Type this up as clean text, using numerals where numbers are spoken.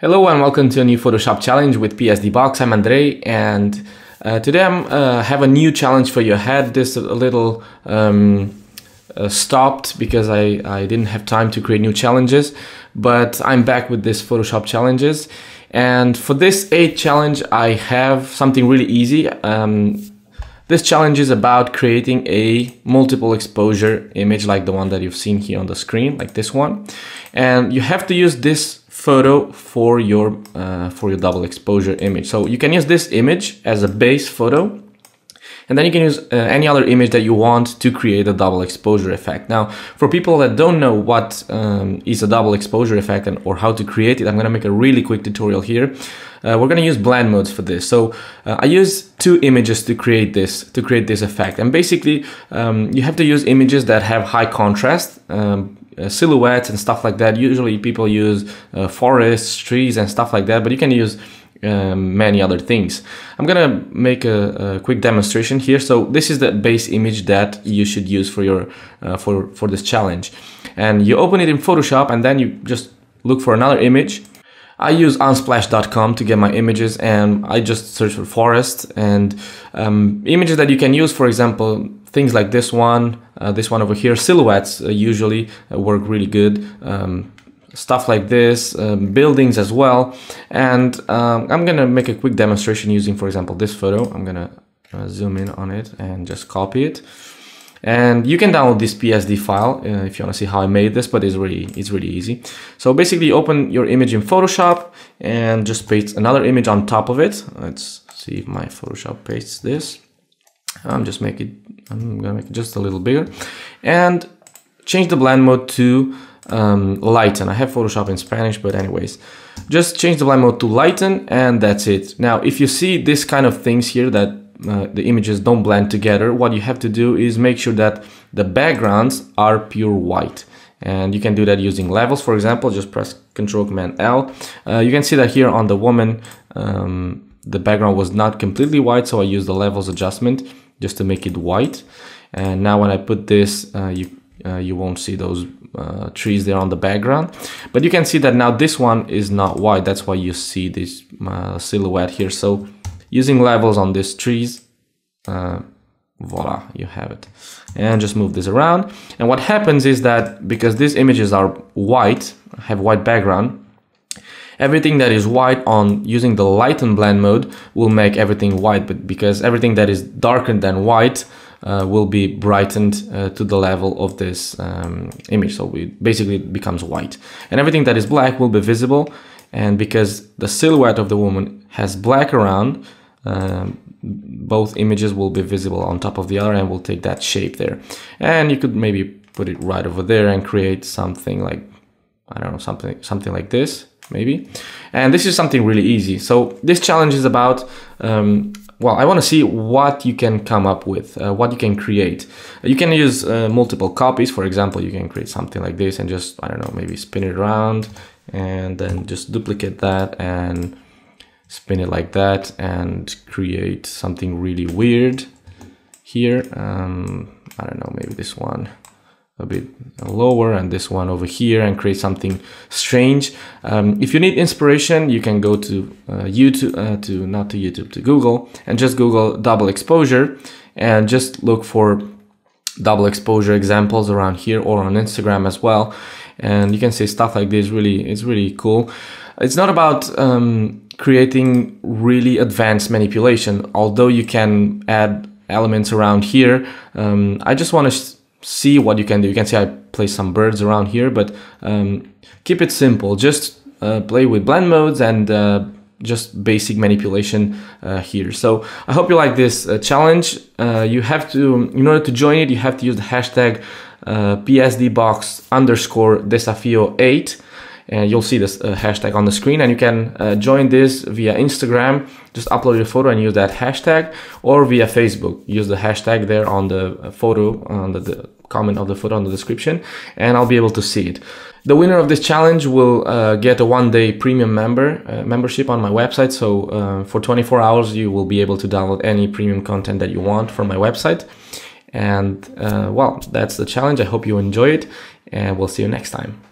Hello and welcome to a new Photoshop challenge with PSD Box. I'm Andrei, and today I have a new challenge for you. I had this a little stopped because I didn't have time to create new challenges, but I'm back with this Photoshop challenges. And for this 8th challenge, I have something really easy. This challenge is about creating a multiple exposure image like the one that you've seen here on the screen, like this one. And you have to use this photo for your double exposure image. So you can use this image as a base photo, and then you can use any other image that you want to create a double exposure effect. Now, for people that don't know what is a double exposure effect or how to create it, I'm gonna make a really quick tutorial here. We're gonna use blend modes for this. So I use 2 images to create this effect. And basically, you have to use images that have high contrast, silhouettes and stuff like that. Usually people use forests, trees and stuff like that, but you can use many other things. I'm gonna make a quick demonstration here. So this is the base image that you should use for your for this challenge, and you open it in Photoshop and then you just look for another image. I use unsplash.com to get my images, and I just search for forest and images that you can use. For example, things like this one over here, silhouettes usually work really good. Stuff like this, buildings as well. And I'm gonna make a quick demonstration using, for example, this photo. I'm gonna zoom in on it and just copy it. And you can download this PSD file if you want to see how I made this, but it's really easy. So basically, open your image in Photoshop and just paste another image on top of it. Let's see if my Photoshop pastes this. I'm gonna make it just a little bigger, and change the blend mode to Lighten. I have Photoshop in Spanish, but anyways, just change the blend mode to Lighten, and that's it. Now, if you see this kind of things here that the images don't blend together, what you have to do is make sure that the backgrounds are pure white. And you can do that using levels. For example, just press Ctrl+Command+L. You can see that here on the woman, the background was not completely white, so I used the levels adjustment just to make it white. And now when I put this, you won't see those trees there on the background, but you can see that now this one is not white. That's why you see this silhouette here. So using levels on these trees, voila, you have it. And just move this around. And what happens is that because these images are white, have white background, everything that is white on using the Lighten blend mode will make everything white, but because everything that is darker than white will be brightened to the level of this image. So it basically becomes white. And everything that is black will be visible. And because the silhouette of the woman has black around, both images will be visible on top of the other and will take that shape there. And you could maybe put it right over there and create something like, I don't know, something like this, maybe. And this is something really easy. So this challenge is about, well, I want to see what you can come up with, what you can create. You can use multiple copies. For example, you can create something like this and just, I don't know, maybe spin it around and then just duplicate that and spin it like that and create something really weird here. I don't know, maybe this one a bit lower and this one over here, and create something strange. If you need inspiration, you can go to YouTube, to Google, and just Google double exposure and just look for double exposure examples around here or on Instagram as well. And you can see stuff like this. It's really cool. It's not about creating really advanced manipulation, although you can add elements around here. I just want to see what you can do. You can see I place some birds around here, but keep it simple. Just play with blend modes and just basic manipulation here. So I hope you like this challenge. You have to, in order to join it, you have to use the hashtag PSDBox_desafio8. And you'll see this hashtag on the screen, and you can join this via Instagram. Just upload your photo and use that hashtag, or via Facebook. Use the hashtag there on the photo, on the comment of the photo on the description, and I'll be able to see it. The winner of this challenge will get a 1-day premium membership on my website. So for 24 hours, you will be able to download any premium content that you want from my website. And well, that's the challenge. I hope you enjoy it, and we'll see you next time.